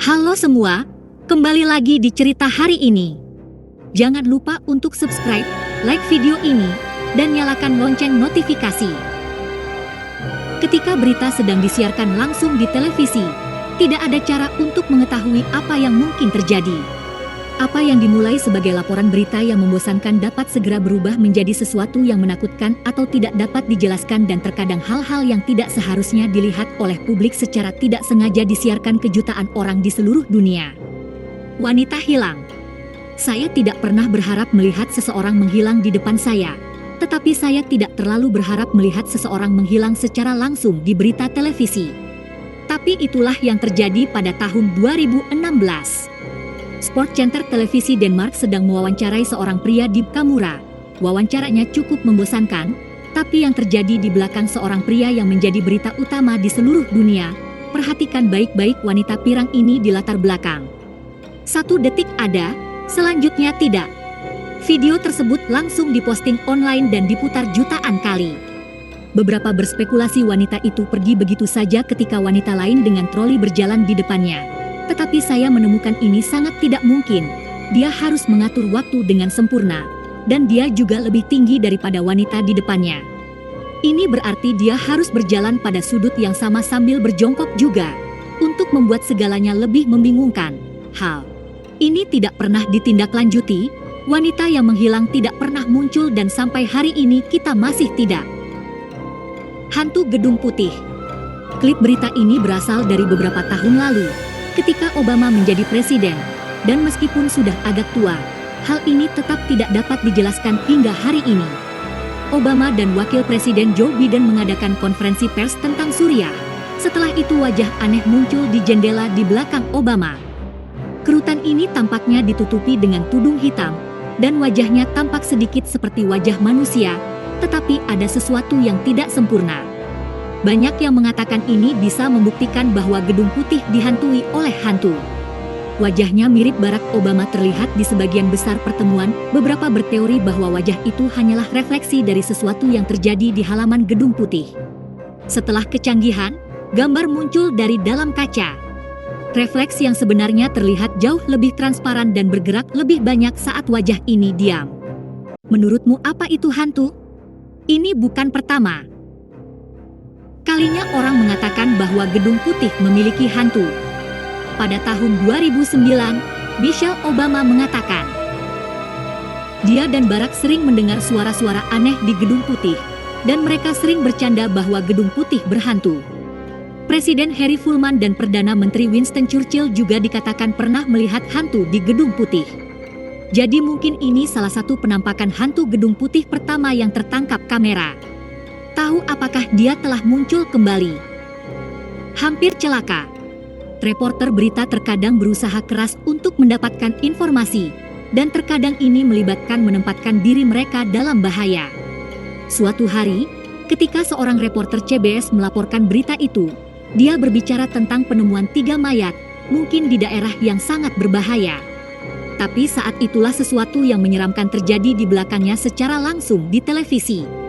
Halo semua, kembali lagi di cerita hari ini. Jangan lupa untuk subscribe, like video ini, dan nyalakan lonceng notifikasi. Ketika berita sedang disiarkan langsung di televisi, tidak ada cara untuk mengetahui apa yang mungkin terjadi. Apa yang dimulai sebagai laporan berita yang membosankan dapat segera berubah menjadi sesuatu yang menakutkan atau tidak dapat dijelaskan, dan terkadang hal-hal yang tidak seharusnya dilihat oleh publik secara tidak sengaja disiarkan ke jutaan orang di seluruh dunia. Wanita hilang. Saya tidak pernah berharap melihat seseorang menghilang di depan saya, tetapi saya tidak terlalu berharap melihat seseorang menghilang secara langsung di berita televisi. Tapi itulah yang terjadi pada tahun 2016. Sport Center televisi Denmark sedang mewawancarai seorang pria di Kamura. Wawancaranya cukup membosankan, tapi yang terjadi di belakang seorang pria yang menjadi berita utama di seluruh dunia. Perhatikan baik-baik wanita pirang ini di latar belakang. 1 detik ada, selanjutnya tidak. Video tersebut langsung diposting online dan diputar jutaan kali. Beberapa berspekulasi wanita itu pergi begitu saja ketika wanita lain dengan troli berjalan di depannya. Tetapi saya menemukan ini sangat tidak mungkin. Dia harus mengatur waktu dengan sempurna, dan dia juga lebih tinggi daripada wanita di depannya. Ini berarti dia harus berjalan pada sudut yang sama sambil berjongkok juga, untuk membuat segalanya lebih membingungkan. Hal ini tidak pernah ditindaklanjuti. Wanita yang menghilang tidak pernah muncul, dan sampai hari ini kita masih tidak. Hantu Gedung Putih. Klip berita ini berasal dari beberapa tahun lalu, ketika Obama menjadi presiden, dan meskipun sudah agak tua, hal ini tetap tidak dapat dijelaskan hingga hari ini. Obama dan Wakil Presiden Joe Biden mengadakan konferensi pers tentang Suriah. Setelah itu wajah aneh muncul di jendela di belakang Obama. Kerutan ini tampaknya ditutupi dengan tudung hitam, dan wajahnya tampak sedikit seperti wajah manusia, tetapi ada sesuatu yang tidak sempurna. Banyak yang mengatakan ini bisa membuktikan bahwa Gedung Putih dihantui oleh hantu. Wajahnya mirip Barack Obama terlihat di sebagian besar pertemuan. Beberapa berteori bahwa wajah itu hanyalah refleksi dari sesuatu yang terjadi di halaman Gedung Putih. Setelah kecanggihan, gambar muncul dari dalam kaca. Refleks yang sebenarnya terlihat jauh lebih transparan dan bergerak lebih banyak saat wajah ini diam. Menurutmu apa itu hantu? Ini bukan pertama kalinya orang mengatakan bahwa Gedung Putih memiliki hantu. Pada tahun 2009, Michelle Obama mengatakan dia dan Barack sering mendengar suara-suara aneh di Gedung Putih, dan mereka sering bercanda bahwa Gedung Putih berhantu. Presiden Harry Truman dan Perdana Menteri Winston Churchill juga dikatakan pernah melihat hantu di Gedung Putih. Jadi mungkin ini salah satu penampakan hantu Gedung Putih pertama yang tertangkap kamera. Tahu apakah dia telah muncul kembali? Hampir celaka. Reporter berita terkadang berusaha keras untuk mendapatkan informasi, dan terkadang ini melibatkan menempatkan diri mereka dalam bahaya. Suatu hari, ketika seorang reporter CBS melaporkan berita itu, dia berbicara tentang penemuan 3 mayat, mungkin di daerah yang sangat berbahaya. Tapi saat itulah sesuatu yang menyeramkan terjadi di belakangnya secara langsung di televisi.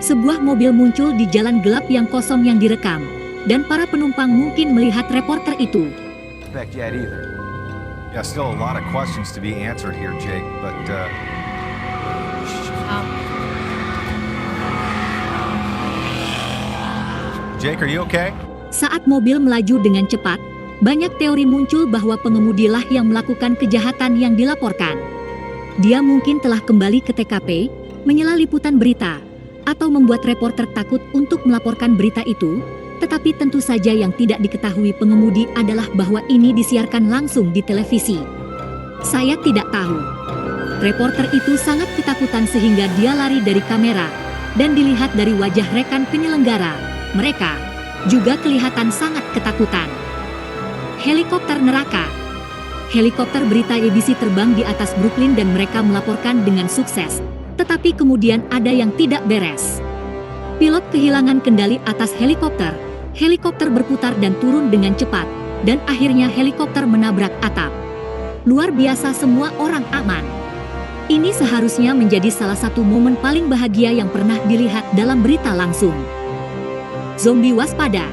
Sebuah mobil muncul di jalan gelap yang kosong yang direkam, dan para penumpang mungkin melihat reporter itu. Yeah, still a lot of questions to be answered here, Jake, but Jake, are you okay? Saat mobil melaju dengan cepat, banyak teori muncul bahwa pengemudilah yang melakukan kejahatan yang dilaporkan. Dia mungkin telah kembali ke TKP, menyela liputan berita, atau membuat reporter takut untuk melaporkan berita itu. Tetapi tentu saja yang tidak diketahui pengemudi adalah bahwa ini disiarkan langsung di televisi. Saya tidak tahu. Reporter itu sangat ketakutan sehingga dia lari dari kamera, dan dilihat dari wajah rekan penyelenggara, mereka juga kelihatan sangat ketakutan. Helikopter neraka. Helikopter berita ABC terbang di atas Brooklyn dan mereka melaporkan dengan sukses. Tetapi kemudian ada yang tidak beres. Pilot kehilangan kendali atas helikopter. Helikopter berputar dan turun dengan cepat, dan akhirnya helikopter menabrak atap. Luar biasa, semua orang aman. Ini seharusnya menjadi salah satu momen paling bahagia yang pernah dilihat dalam berita langsung. Zombie waspada.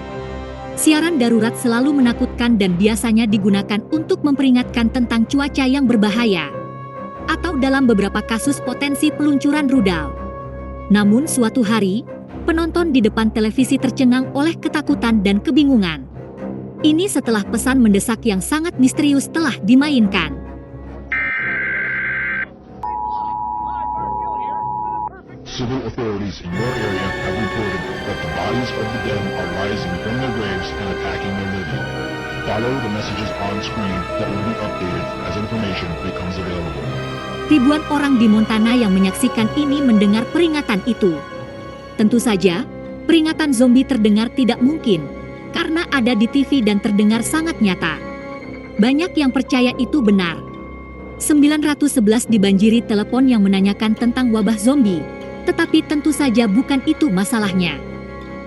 Siaran darurat selalu menakutkan dan biasanya digunakan untuk memperingatkan tentang cuaca yang berbahaya, atau dalam beberapa kasus potensi peluncuran rudal. Namun suatu hari, penonton di depan televisi tercengang oleh ketakutan dan kebingungan. Ini setelah pesan mendesak yang sangat misterius telah dimainkan. Civil authorities in your area have reported that the bodies of the dead are rising from their graves and attacking their living. Follow the messages on screen that will be updated as information becomes available. Ribuan orang di Montana yang menyaksikan ini mendengar peringatan itu. Tentu saja, peringatan zombie terdengar tidak mungkin, karena ada di TV dan terdengar sangat nyata. Banyak yang percaya itu benar. 911 dibanjiri telepon yang menanyakan tentang wabah zombie. Tetapi tentu saja bukan itu masalahnya.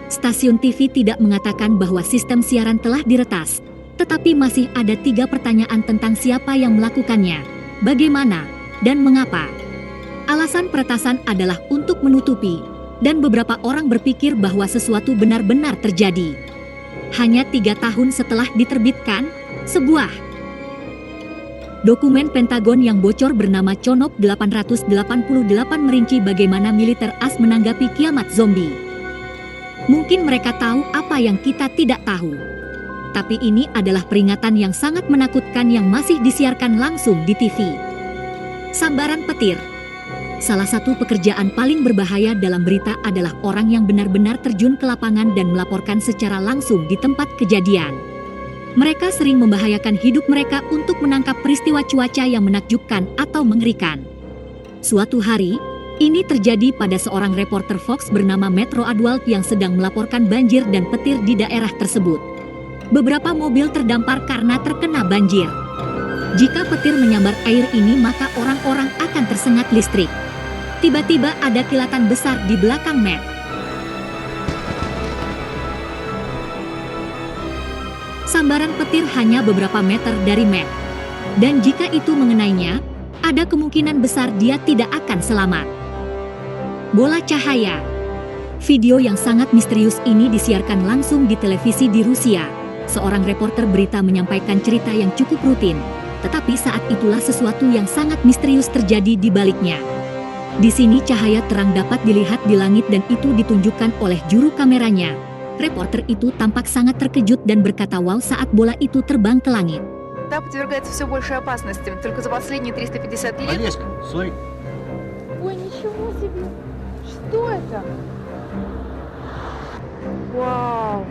Stasiun TV tidak mengatakan bahwa sistem siaran telah diretas, tetapi masih ada 3 pertanyaan tentang siapa yang melakukannya, bagaimana, dan mengapa. Alasan peretasan adalah untuk menutupi, dan beberapa orang berpikir bahwa sesuatu benar-benar terjadi. Hanya 3 tahun setelah diterbitkan, sebuah dokumen Pentagon yang bocor bernama CONOP 888 merinci bagaimana militer AS menanggapi kiamat zombie. Mungkin mereka tahu apa yang kita tidak tahu. Tapi ini adalah peringatan yang sangat menakutkan yang masih disiarkan langsung di TV. Sambaran petir. Salah satu pekerjaan paling berbahaya dalam berita adalah orang yang benar-benar terjun ke lapangan dan melaporkan secara langsung di tempat kejadian. Mereka sering membahayakan hidup mereka untuk menangkap peristiwa cuaca yang menakjubkan atau mengerikan. Suatu hari, ini terjadi pada seorang reporter Fox bernama Matt Roadwald yang sedang melaporkan banjir dan petir di daerah tersebut. Beberapa mobil terdampar karena terkena banjir. Jika petir menyambar air ini, maka orang-orang akan tersengat listrik. Tiba-tiba ada kilatan besar di belakang Matt. Sambaran petir hanya beberapa meter dari Matt. Dan jika itu mengenainya, ada kemungkinan besar dia tidak akan selamat. Bola cahaya. Video yang sangat misterius ini disiarkan langsung di televisi di Rusia. Seorang reporter berita menyampaikan cerita yang cukup rutin, tetapi saat itulah sesuatu yang sangat misterius terjadi di baliknya. Di sini cahaya terang dapat dilihat di langit dan itu ditunjukkan oleh juru kameranya. Reporter itu tampak sangat terkejut dan berkata wow saat bola itu terbang ke langit. Да, подвергается все большей опасности. Только за последние 350 лет... Олеська, смотри. Ой, ничего себе! Что это? Вау!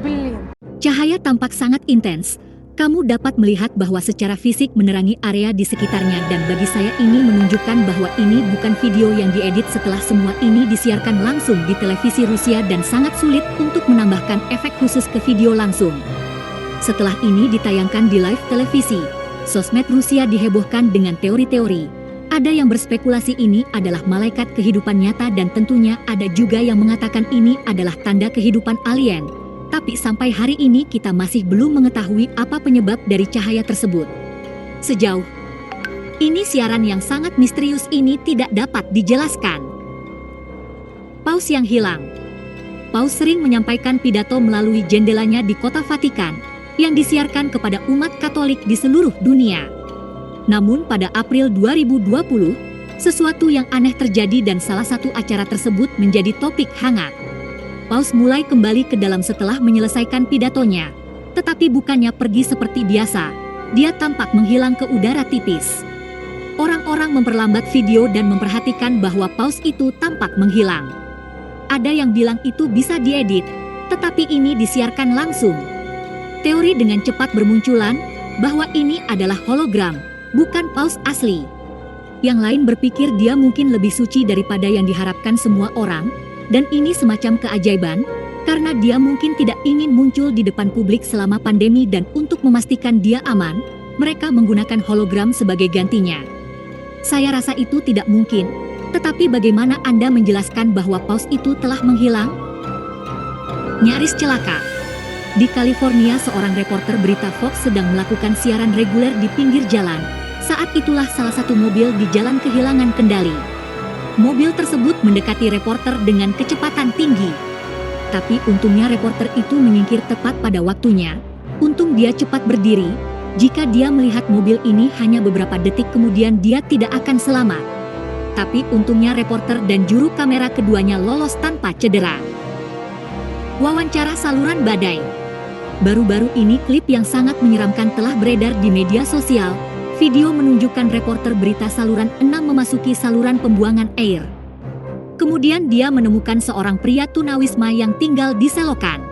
Блин! Cahaya tampak sangat intens. Kamu dapat melihat bahwa secara fisik menerangi area di sekitarnya dan bagi saya ini menunjukkan bahwa ini bukan video yang diedit setelah semua ini disiarkan langsung di televisi Rusia dan sangat sulit untuk menambahkan efek khusus ke video langsung. Setelah ini ditayangkan di live televisi, sosmed Rusia dihebohkan dengan teori-teori. Ada yang berspekulasi ini adalah malaikat kehidupan nyata dan tentunya ada juga yang mengatakan ini adalah tanda kehidupan alien. Tapi sampai hari ini kita masih belum mengetahui apa penyebab dari cahaya tersebut. Sejauh ini siaran yang sangat misterius ini tidak dapat dijelaskan. Paus yang hilang. Paus sering menyampaikan pidato melalui jendelanya di kota Vatikan, yang disiarkan kepada umat Katolik di seluruh dunia. Namun pada April 2020, sesuatu yang aneh terjadi dan salah satu acara tersebut menjadi topik hangat. Paus mulai kembali ke dalam setelah menyelesaikan pidatonya. Tetapi bukannya pergi seperti biasa, dia tampak menghilang ke udara tipis. Orang-orang memperlambat video dan memperhatikan bahwa Paus itu tampak menghilang. Ada yang bilang itu bisa diedit, tetapi ini disiarkan langsung. Teori dengan cepat bermunculan bahwa ini adalah hologram, bukan Paus asli. Yang lain berpikir dia mungkin lebih suci daripada yang diharapkan semua orang, dan ini semacam keajaiban, karena dia mungkin tidak ingin muncul di depan publik selama pandemi dan untuk memastikan dia aman, mereka menggunakan hologram sebagai gantinya. Saya rasa itu tidak mungkin, tetapi bagaimana Anda menjelaskan bahwa Paus itu telah menghilang? Nyaris celaka. Di California, seorang reporter berita Fox sedang melakukan siaran reguler di pinggir jalan. Saat itulah salah satu mobil di jalan kehilangan kendali. Mobil tersebut mendekati reporter dengan kecepatan tinggi. Tapi untungnya reporter itu menyingkir tepat pada waktunya. Untung dia cepat berdiri. Jika dia melihat mobil ini hanya beberapa detik kemudian dia tidak akan selamat. Tapi untungnya reporter dan juru kamera keduanya lolos tanpa cedera. Wawancara saluran badai. Baru-baru ini klip yang sangat menyeramkan telah beredar di media sosial. Video menunjukkan reporter berita saluran 6 memasuki saluran pembuangan air. Kemudian dia menemukan seorang pria tunawisma yang tinggal di selokan.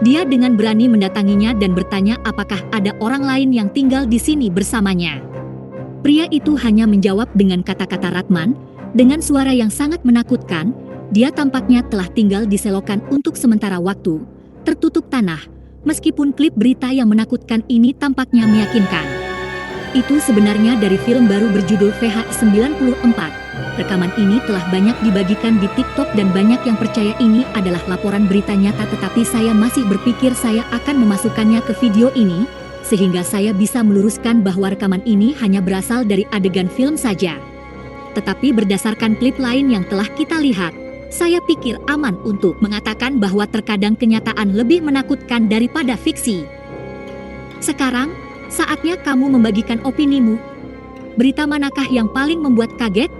Dia dengan berani mendatanginya dan bertanya apakah ada orang lain yang tinggal di sini bersamanya. Pria itu hanya menjawab dengan kata-kata Ratman, dengan suara yang sangat menakutkan. Dia tampaknya telah tinggal di selokan untuk sementara waktu, tertutup tanah, meskipun klip berita yang menakutkan ini tampaknya meyakinkan. Itu sebenarnya dari film baru berjudul VH94. Rekaman ini telah banyak dibagikan di TikTok dan banyak yang percaya ini adalah laporan berita nyata, tetapi saya masih berpikir saya akan memasukkannya ke video ini, sehingga saya bisa meluruskan bahwa rekaman ini hanya berasal dari adegan film saja. Tetapi berdasarkan klip lain yang telah kita lihat, saya pikir aman untuk mengatakan bahwa terkadang kenyataan lebih menakutkan daripada fiksi. Sekarang, saatnya kamu membagikan opinimu. Berita manakah yang paling membuat kaget?